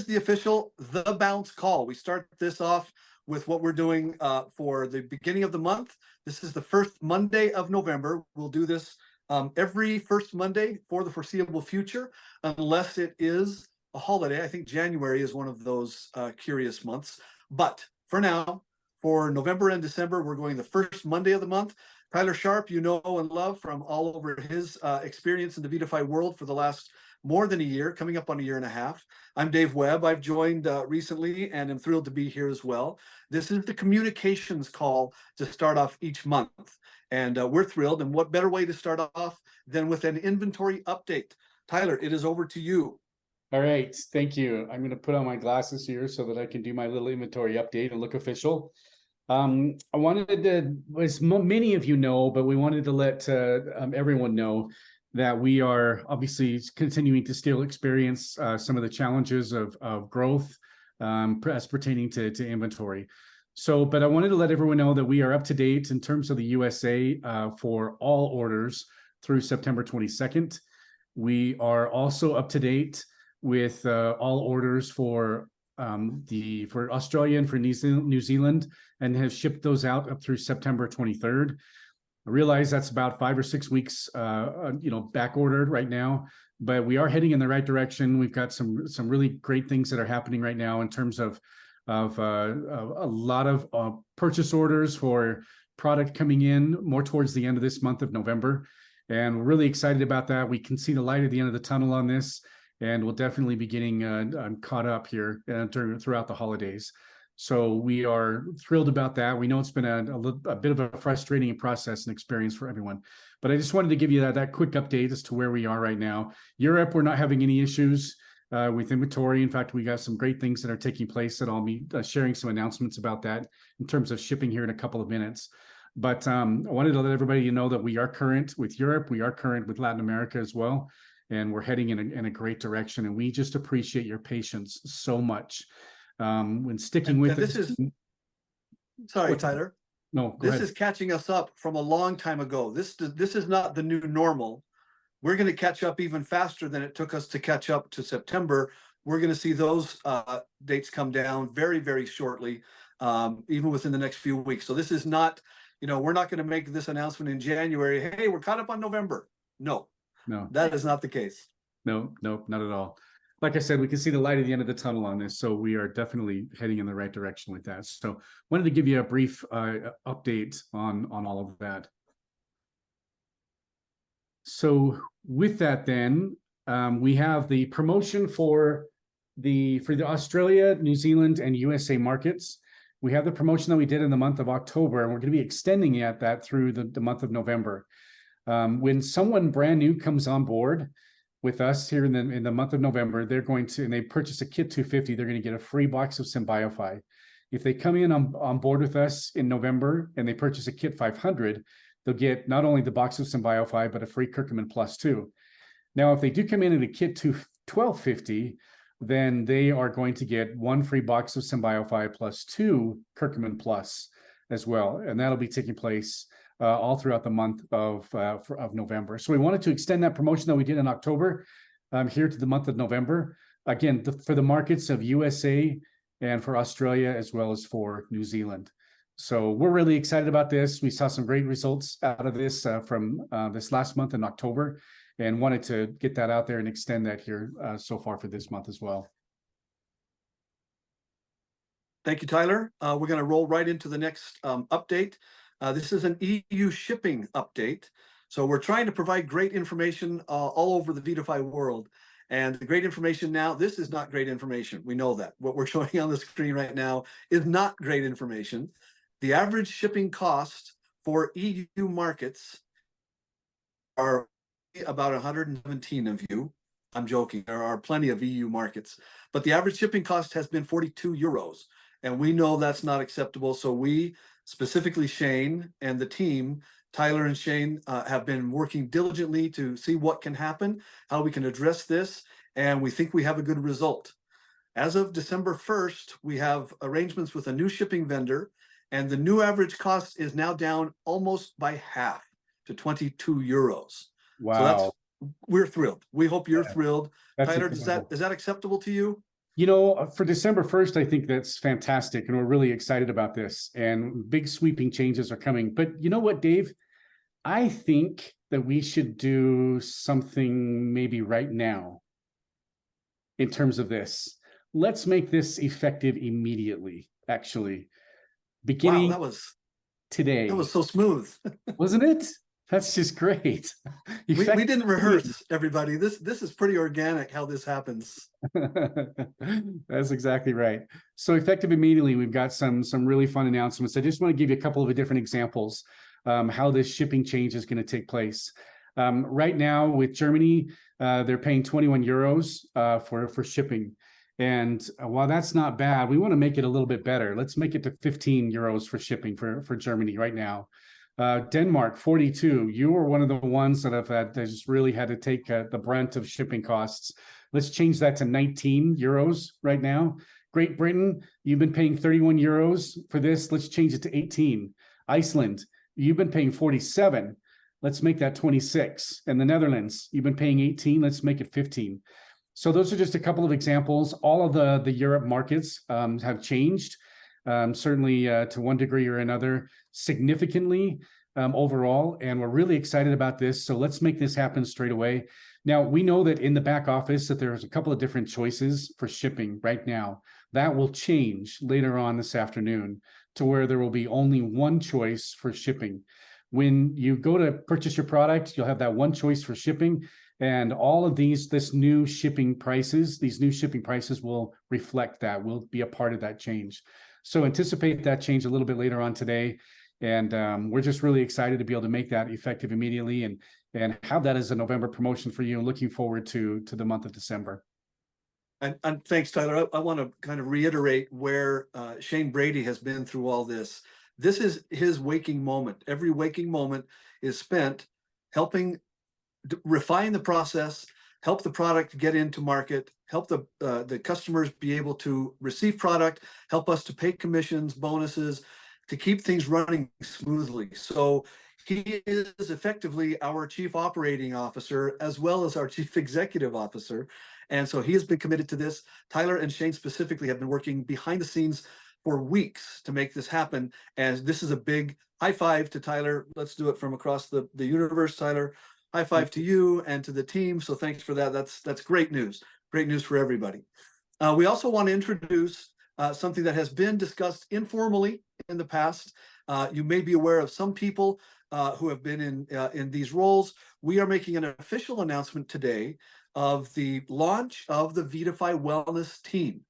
the official The Bounce Call. We start this off with what we're doing for the beginning of the month. This is the first Monday of November. We'll do this every first Monday for the foreseeable future, unless it is a holiday. I think January is one of those curious months. But for now, for November and December, we're going the first Monday of the month. Tyler Sharp, you know and love from all over his experience in the VettaFi world for the last more than a year, coming up on a year and a half. I'm Dave Webb. I've joined recently and am thrilled to be here as well. This is the communications call to start off each month. And we're thrilled. And what better way to start off than with an inventory update? Tyler, it is over to you. All right. Thank you. I'm going to put on my glasses here so that I can do my little inventory update and look official. I wanted to, as many of you know, but we wanted to let everyone know that we are obviously continuing to still experience some of the challenges of growth as pertaining to inventory. So, but I wanted to let everyone know that we are up to date in terms of the USA for all orders through September 22nd. We are also up to date with all orders for Australia and for New Zealand, and have shipped those out up through September 23rd. I realize that's about 5 or 6 weeks, back ordered right now, but we are heading in the right direction. We've got some really great things that are happening right now in terms of a lot of purchase orders for product coming in more towards the end of this month of November, and we're really excited about that. We can see the light at the end of the tunnel on this, and we'll definitely be getting caught up here throughout the holidays. So we are thrilled about that. We know it's been a bit of a frustrating process and experience for everyone, but I just wanted to give you that quick update as to where we are right now. Europe, we're not having any issues with inventory. In fact, we got some great things that are taking place that I'll be sharing some announcements about that in terms of shipping here in a couple of minutes. But I wanted to let everybody know that we are current with Europe. We are current with Latin America as well. And we're heading in a great direction. And we just appreciate your patience so much when sticking with this. Sorry, Tyler. No, this is catching us up from a long time ago. This is not the new normal. We're going to catch up even faster than it took us to catch up to September. We're going to see those dates come down very, very shortly, even within the next few weeks. So this is not, we're not going to make this announcement in January. Hey, we're caught up on November. No, that is not the case. No, not at all. Like I said, we can see the light at the end of the tunnel on this, so we are definitely heading in the right direction with that. So wanted to give you a brief update on all of that. So with that then, we have the promotion for the Australia, New Zealand, and USA markets. We have the promotion that we did in the month of October, and we're going to be extending that through the month of November. When someone brand new comes on board with us here in the month of November, they're going to, and they purchase a kit 250, they're going to get a free box of SymBioFi. If they come in on board with us in November and they purchase a kit 500, they'll get not only the box of SymBioFi, but a free Curcumin Plus too. Now, if they do come in at a kit 1250, then they are going to get 1 free box of SymBioFi plus 2 Curcumin Plus as well. And that'll be taking place all throughout the month of November. So we wanted to extend that promotion that we did in October here to the month of November. Again, for the markets of USA and for Australia, as well as for New Zealand. So we're really excited about this. We saw some great results out of this from this last month in October, and wanted to get that out there and extend that here so far for this month as well. Thank you, Tyler. We're going to roll right into the next update. This is an EU shipping update. So we're trying to provide great information all over the VettaFi world. And the great information now, this is not great information. We know that. What we're showing on the screen right now is not great information. The average shipping cost for EU markets are about 117 of you. I'm joking. There are plenty of EU markets. But the average shipping cost has been 42 euros. And we know that's not acceptable. So we, specifically Shane and the team, Tyler and Shane, have been working diligently to see what can happen, how we can address this, and we think we have a good result. As of December 1st, we have arrangements with a new shipping vendor, and the new average cost is now down almost by half to 22 euros. Wow. So we're thrilled. We hope you're thrilled. Tyler, is that acceptable to you? For December 1st, I think that's fantastic. And we're really excited about this. And big sweeping changes are coming. But you know what, Dave? I think that we should do something maybe right now in terms of this. Let's make this effective immediately, actually. Beginning Wow, today. that was so smooth. Wasn't it? That's just great. We didn't rehearse, everybody. This is pretty organic how this happens. That's exactly right. So effective immediately, we've got some really fun announcements. I just want to give you a couple of different examples how this shipping change is going to take place. Right now with Germany, they're paying 21 euros for shipping. And while that's not bad, we want to make it a little bit better. Let's make it to 15 euros for shipping for Germany right now. Denmark, 42. You were one of the ones that have just really had to take the brunt of shipping costs. Let's change that to 19 euros right now. Great Britain, you've been paying 31 euros for this. Let's change it to 18. Iceland, you've been paying 47. Let's make that 26. And the Netherlands, you've been paying 18. Let's make it 15. So those are just a couple of examples. All of the Europe markets have changed. Certainly to one degree or another, significantly overall, and we're really excited about this. So let's make this happen straight away. Now, we know that in the back office that there's a couple of different choices for shipping right now. That will change later on this afternoon to where there will be only one choice for shipping. When you go to purchase your product, you'll have that one choice for shipping. And all of these new shipping prices will reflect that, will be a part of that change. So anticipate that change a little bit later on today. And we're just really excited to be able to make that effective immediately and have that as a November promotion for you. And looking forward to the month of December. And thanks, Tyler. I want to kind of reiterate where Shane Brady has been through all this. This is his waking moment. Every waking moment is spent helping refine the process, help the product get into market, help the customers be able to receive product, help us to pay commissions, bonuses, to keep things running smoothly. So he is effectively our chief operating officer as well as our chief executive officer. And so he has been committed to this. Tyler and Shane specifically have been working behind the scenes for weeks to make this happen. And this is a big high five to Tyler. Let's do it from across the universe, Tyler. High five to you and to the team. So thanks for that. That's great news. Great news for everybody. We also want to introduce something that has been discussed informally in the past. You may be aware of some people who have been in these roles. We are making an official announcement today of the launch of the Vitify Wellness team.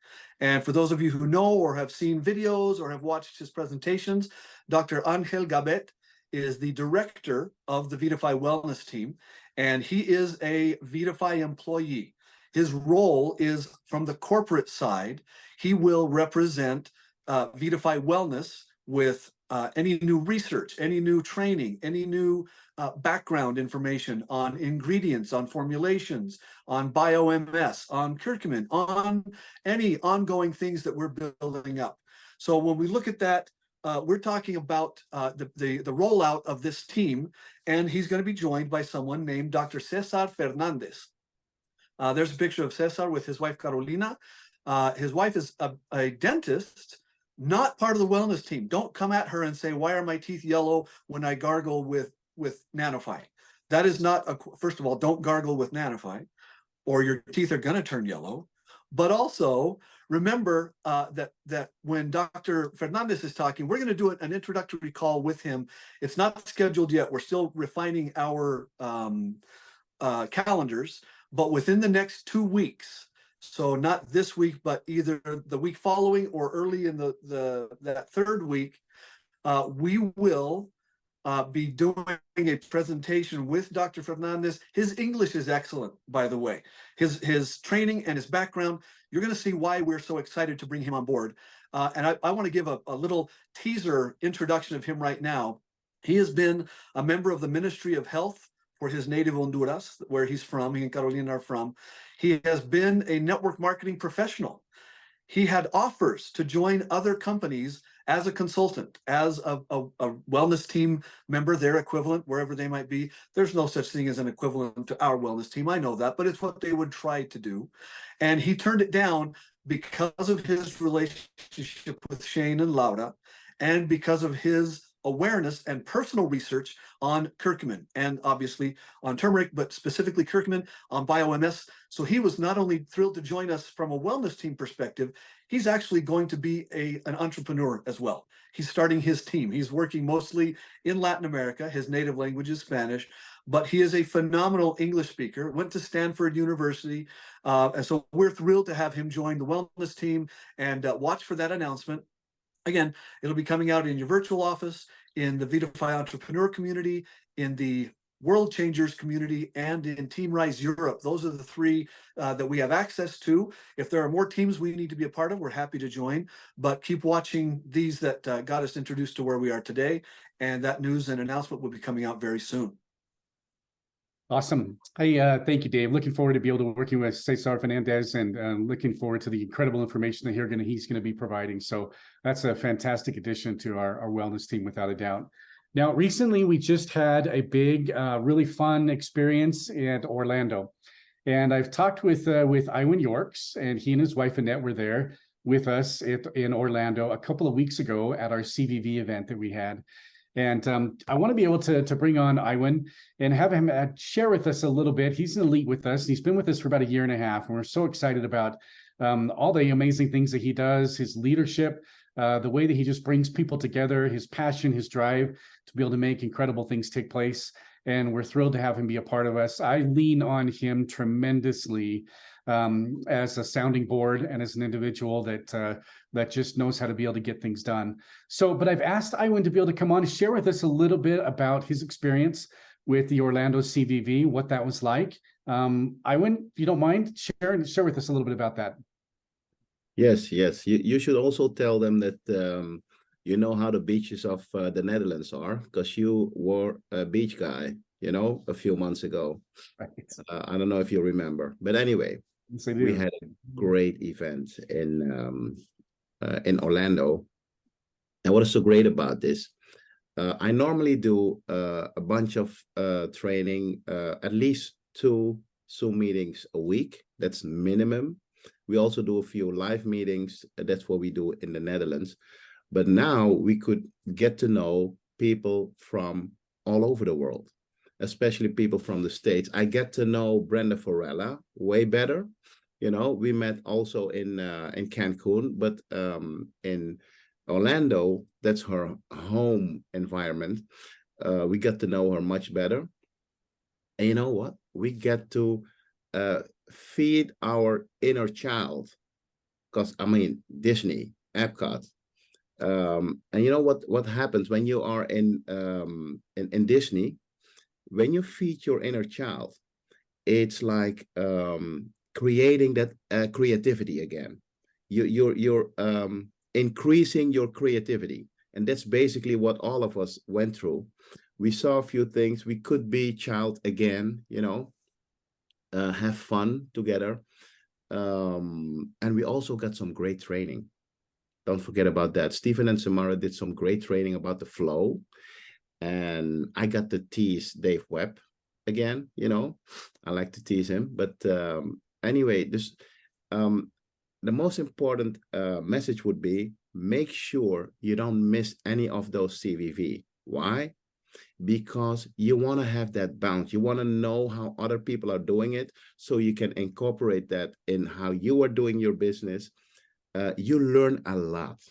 And for those of you who know or have seen videos or have watched his presentations, Dr. Angel Gabet is the director of the Vitify Wellness team, and he is a Vitify employee. His role is from the corporate side. He will represent Vitify Wellness with any new research, any new training, any new background information on ingredients, on formulations, on BioMS, on curcumin, on any ongoing things that we're building up. So when we look at that, we're talking about the rollout of this team, and he's going to be joined by someone named Dr. Cesar Fernandez. There's a picture of Cesar with his wife, Carolina. His wife is a dentist, not part of the wellness team. Don't come at her and say, why are my teeth yellow when I gargle with Nanofy? That is not, first of all, don't gargle with Nanofy, or your teeth are going to turn yellow. But also, remember that when Dr. Fernandez is talking, we're going to do an introductory call with him. It's not scheduled yet. We're still refining our calendars, but within the next 2 weeks, so not this week, but either the week following or early in that third week, we will be doing a presentation with Dr. Fernandez. His English is excellent, by the way. His training and his background, you're going to see why we're so excited to bring him on board. And I want to give a little teaser introduction of him right now. He has been a member of the Ministry of Health for his native Honduras, where he's from. He and Carolina are from. He has been a network marketing professional. He had offers to join other companies as a consultant, as a wellness team member, their equivalent, wherever they might be. There's no such thing as an equivalent to our wellness team. I know that, but it's what they would try to do. And he turned it down because of his relationship with Shane and Laura, and because of his awareness and personal research on curcumin, and obviously on turmeric, but specifically curcumin on bioMS. So he was not only thrilled to join us from a wellness team perspective, he's actually going to be an entrepreneur as well. He's starting his team. He's working mostly in Latin America. His native language is Spanish, but he is a phenomenal English speaker, went to Stanford University. And so we're thrilled to have him join the wellness team, and watch for that announcement. Again, it'll be coming out in your virtual office, in the Vitify entrepreneur community, in the World Changers community, and in Team Rise Europe. Those are the three that we have access to. If there are more teams we need to be a part of, we're happy to join, but keep watching these that got us introduced to where we are today, and that news and announcement will be coming out very soon. Awesome. Thank you, Dave. Looking forward to be able to working with Cesar Fernandez, and looking forward to the incredible information that he's going to be providing. So that's a fantastic addition to our wellness team, without a doubt. Now, recently we just had a big, really fun experience at Orlando, and I've talked with Iwan Yorks, and he and his wife Annette were there with us in Orlando a couple of weeks ago at our CVV event that we had. And I want to be able to bring on Iwan and have him share with us a little bit. He's an elite with us. He's been with us for about 1.5 years, and we're so excited about all the amazing things that he does, his leadership, the way that he just brings people together, his passion, his drive to be able to make incredible things take place. And we're thrilled to have him be a part of us. I lean on him tremendously as a sounding board and as an individual that just knows how to be able to get things done. So, but I've asked Iwan to be able to come on and share with us a little bit about his experience with the Orlando CVV, what that was like. Iwan, if you don't mind, share with us a little bit about that. Yes. You should also tell them that you know how the beaches of the Netherlands are, because you were a beach guy, a few months ago. Right. I don't know if you remember, but anyway, we had a great event in Orlando. And what is so great about this? I normally do a bunch of training, at least 2 Zoom meetings a week. That's minimum. We also do a few live meetings. That's what we do in the Netherlands. But now we could get to know people from all over the world, especially people from the States. I get to know Brenda Forella way better. We met also in Cancun, but in Orlando, that's her home environment. We got to know her much better. And you know what? We get to feed our inner child, because Disney, Epcot. And you know what happens when you are in Disney? When you feed your inner child, it's like creating that creativity again. You're increasing your creativity, and that's basically what all of us went through. We saw a few things. We could be child again, have fun together, and we also got some great training. Don't forget about that. Stephen and Samara did some great training about the flow. And I got to tease Dave Webb again. I like to tease him. But anyway, the most important message would be, make sure you don't miss any of those CVV. Why? Because you want to have that bounce. You want to know how other people are doing it, so you can incorporate that in how you are doing your business. You learn a lot.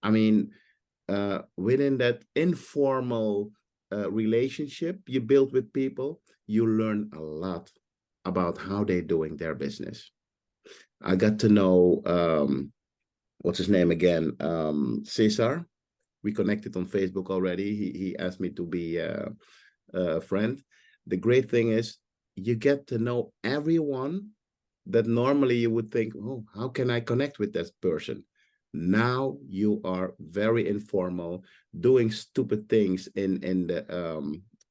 Within that informal relationship you build with people, you learn a lot about how they're doing their business. I got to know, what's his name again? Cesar. We connected on Facebook already. He asked me to be a friend. The great thing is, you get to know everyone that normally you would think, oh, how can I connect with that person? Now you are very informal, doing stupid things in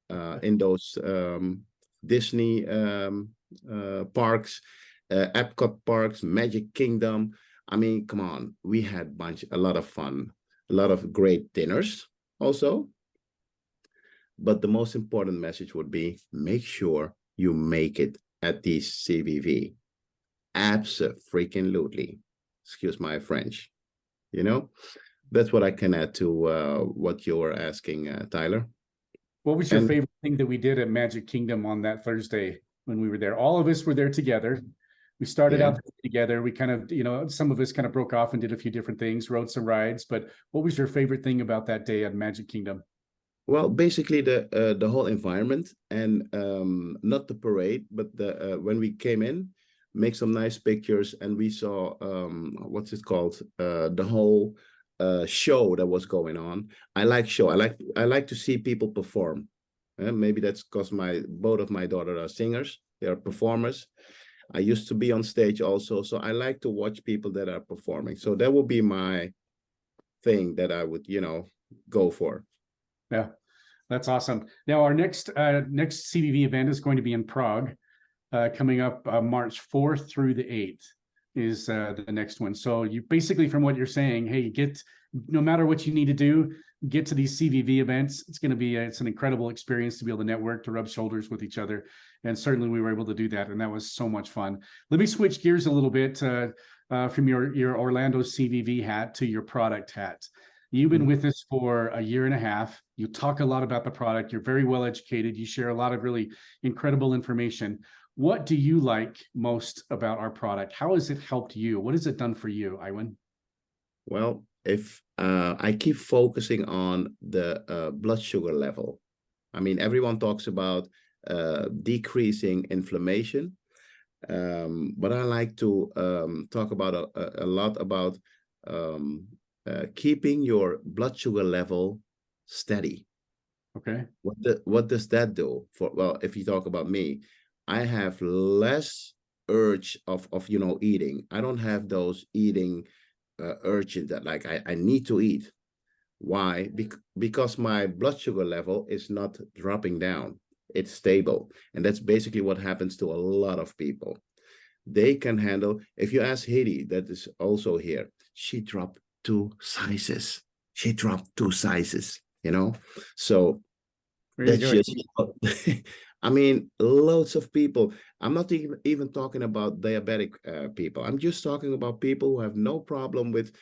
those Disney parks, Epcot parks, Magic Kingdom. Come on, we had a lot of fun, a lot of great dinners also. But the most important message would be, make sure you make it at these CVV. Abso-freaking-lutely. Excuse my French. You know, that's what I can add to what you were asking, Tyler. What was your And favorite thing that we did at Magic Kingdom on that Thursday when we were there? All of us were there together. We started Yeah. out together. We kind of, you know, some of us kind of broke off and did a few different things, rode some rides. But what was your favorite thing about that day at Magic Kingdom? well, basically the whole environment, and not the parade, but the when we came in, make some nice pictures, and we saw what's it called, the whole show that was going on. I like show. I like to see people perform. Maybe that's because both of my daughters are singers. They are performers. I used to be on stage also, so I like to watch people that are performing. So that would be my thing that I would, go for. Yeah, that's awesome. Now our next CVV event is going to be in Prague, coming up March 4th through the 8th is the next one. So you basically, from what you're saying, hey, no matter what you need to do, get to these CVV events. It's going to be it's an incredible experience to be able to network, to rub shoulders with each other, and certainly we were able to do that, and that was so much fun. Let me switch gears a little bit from your Orlando CVV hat to your product hat. You've been with us for a year and a half. You talk a lot about the product. You're very well educated. You share a lot of really incredible information. What do you like most about our product? How has it helped you? What has it done for you, Iwan? Well, if I keep focusing on the blood sugar level, I mean, everyone talks about decreasing inflammation, but I like to talk about a lot about keeping your blood sugar level steady. Okay. What does that do for? Well, if you talk about me, I have less urge of eating. I don't have those eating urges that like I need to eat. Why? Because my blood sugar level is not dropping down. It's stable. And that's basically what happens to a lot of people. They can handle, if you ask Haiti, that is also here, she dropped 2 sizes. She dropped 2 sizes, So that's just, I mean, loads of people. I'm not even talking about diabetic people. I'm just talking about people who have no problem with,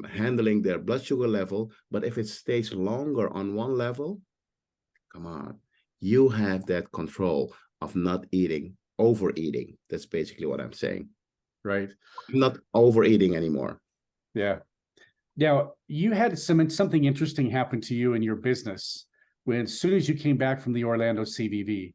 handling their blood sugar level. But if it stays longer on one level, come on, you have that control of not overeating. That's basically what I'm saying. Right. I'm not overeating anymore. Yeah. Now, you had something interesting happen to you in your business as soon as you came back from the Orlando CVV,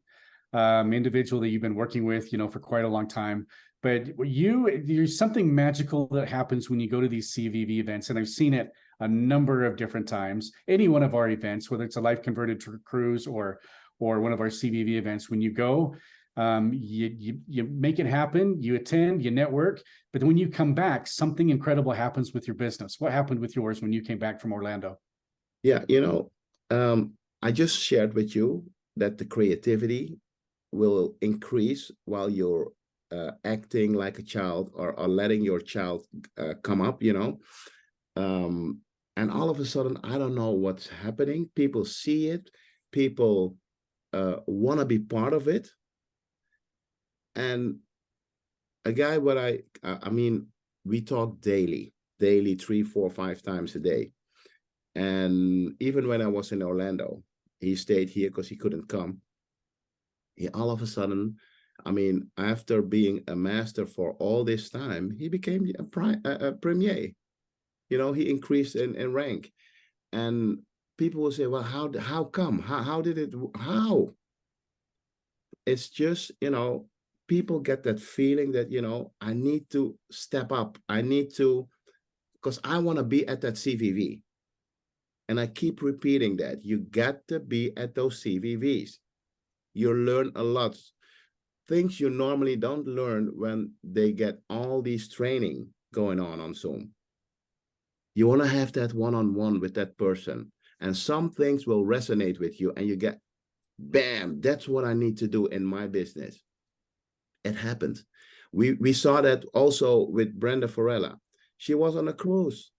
individual that you've been working with, for quite a long time. But there's something magical that happens when you go to these CVV events, and I've seen it a number of different times. Any one of our events, whether it's a Life Converted cruise or one of our CVV events, when you go, you make it happen, you attend, you network, but when you come back, something incredible happens with your business. What happened with yours when you came back from Orlando? Yeah, I just shared with you that the creativity will increase while you're acting like a child or letting your child come up, and all of a sudden, I don't know what's happening. People see it. People want to be part of it. And a guy, I mean, we talk daily, 3, 4, 5 times a day. And even when I was in Orlando, he stayed here because he couldn't come. He all of a sudden, I mean, after being a master for all this time, he became a premier. He increased in rank. And people will say, well, how come? How did it? How? It's just, people get that feeling that, I need to step up. I need to, because I want to be at that CVV. And I keep repeating that. You got to be at those CVVs. You learn a lot. Things you normally don't learn when they get all these training going on Zoom. You want to have that one-on-one with that person. And some things will resonate with you and you get, bam, that's what I need to do in my business. It happened. We saw that also with Brenda Farella. She was on a cruise.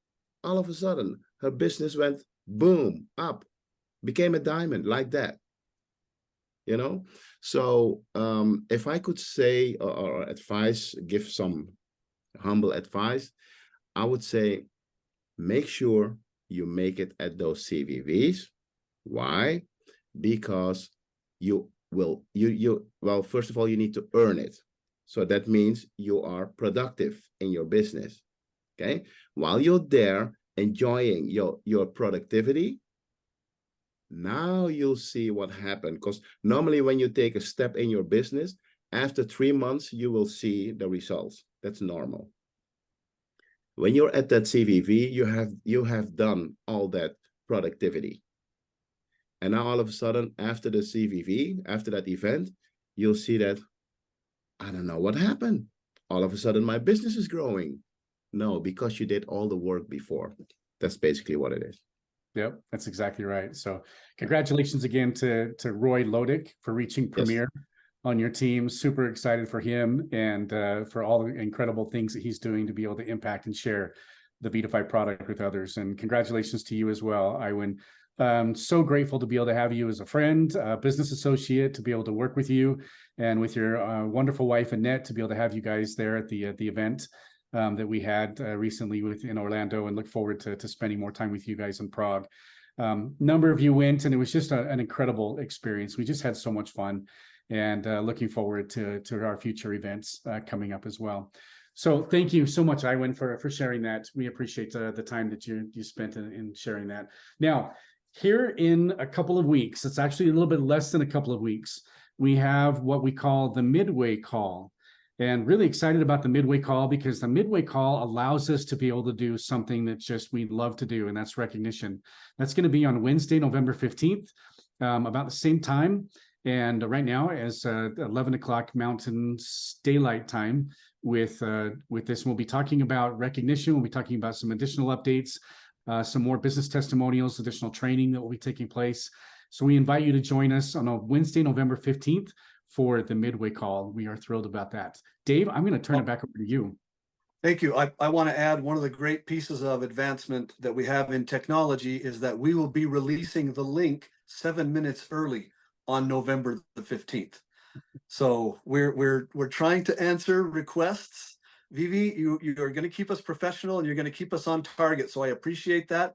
All of a sudden, her business went boom, up, became a diamond like that. you know? So if I could say or advise, give some humble advice, I would say, make sure you make it at those CVVs. Why? Because well, first of all, you need to earn it. So that means you are productive in your business. Okay. While you're there enjoying your productivity, now you'll see what happened. Because normally when you take a step in your business, after 3 months, you will see the results. That's normal. When you're at that CVV, you have done all that productivity. And now all of a sudden, after the CVV, after that event, you'll see that, I don't know what happened. All of a sudden, my business is growing. No, because you did all the work before. That's basically what it is. Yep, that's exactly right. So congratulations again to Roy Lodick for reaching Premier on your team. Super excited for him and for all the incredible things that he's doing to be able to impact and share the Vidify product with others. And congratulations to you as well, Iwan. So grateful to be able to have you as a friend, business associate, to be able to work with you, and with your wonderful wife, Annette, to be able to have you guys there at the event that we had recently in Orlando, and look forward to spending more time with you guys in Prague. Number of you went, and it was just an incredible experience. We just had so much fun, and looking forward to our future events coming up as well. So thank you so much, Iwan, for sharing that. We appreciate the time that you spent in sharing that. Now, here in a couple of weeks, it's actually a little bit less than a couple of weeks, we have what we call the Midway Call. And really excited about the Midway Call, because the Midway Call allows us to be able to do something that just we love to do, and that's recognition. That's going to be on Wednesday, November 15th, about the same time. And right now, as 11 o'clock Mountain Daylight Time, with this, we'll be talking about recognition. We'll be talking about some additional updates, some more business testimonials, additional training that will be taking place. So we invite you to join us on a Wednesday, November 15th for the Midway Call. We are thrilled about that. Dave, I'm going to turn it back over to you. Thank you. I want to add, one of the great pieces of advancement that we have in technology is that we will be releasing the link 7 minutes early on November the 15th. So we're trying to answer requests. Vivi, you are going to keep us professional, and you're going to keep us on target. So I appreciate that.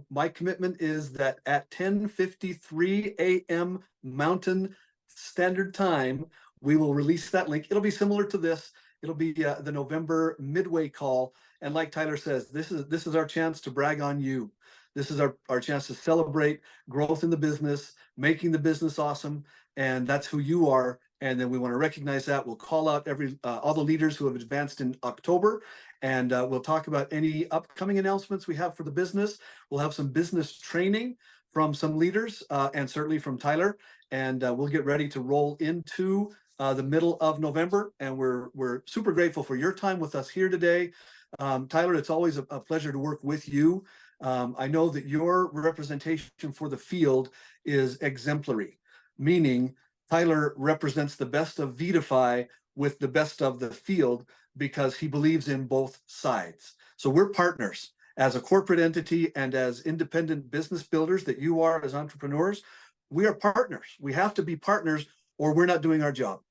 My commitment is that at 10:53 a.m. Mountain Standard Time, we will release that link. It'll be similar to this. It'll be the November Midway Call. And like Tyler says, this is our chance to brag on you. This is our chance to celebrate growth in the business, making the business awesome. And that's who you are. And then we want to recognize that. We'll call out all the leaders who have advanced in October, and we'll talk about any upcoming announcements we have for the business. We'll have some business training from some leaders, and certainly from Tyler. And we'll get ready to roll into the middle of November. And we're super grateful for your time with us here today. Tyler, it's always a pleasure to work with you. I know that your representation for the field is exemplary, meaning Tyler represents the best of Vidify with the best of the field, because he believes in both sides. So we're partners as a corporate entity and as independent business builders that you are as entrepreneurs. We are partners. We have to be partners, or we're not doing our job.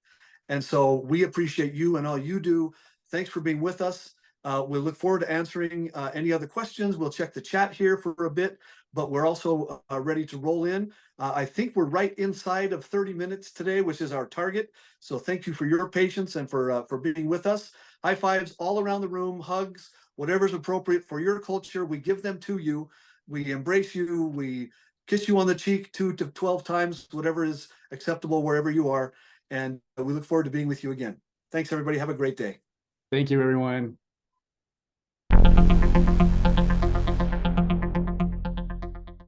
And so we appreciate you and all you do. Thanks for being with us. We'll look forward to answering any other questions. We'll check the chat here for a bit, but we're also ready to roll in. I think we're right inside of 30 minutes today, which is our target. So thank you for your patience and for being with us. High fives all around the room, hugs, whatever's appropriate for your culture. We give them to you. We embrace you. We kiss you on the cheek 2 to 12 times, whatever is acceptable wherever you are. And we look forward to being with you again. Thanks, everybody. Have a great day. Thank you, everyone.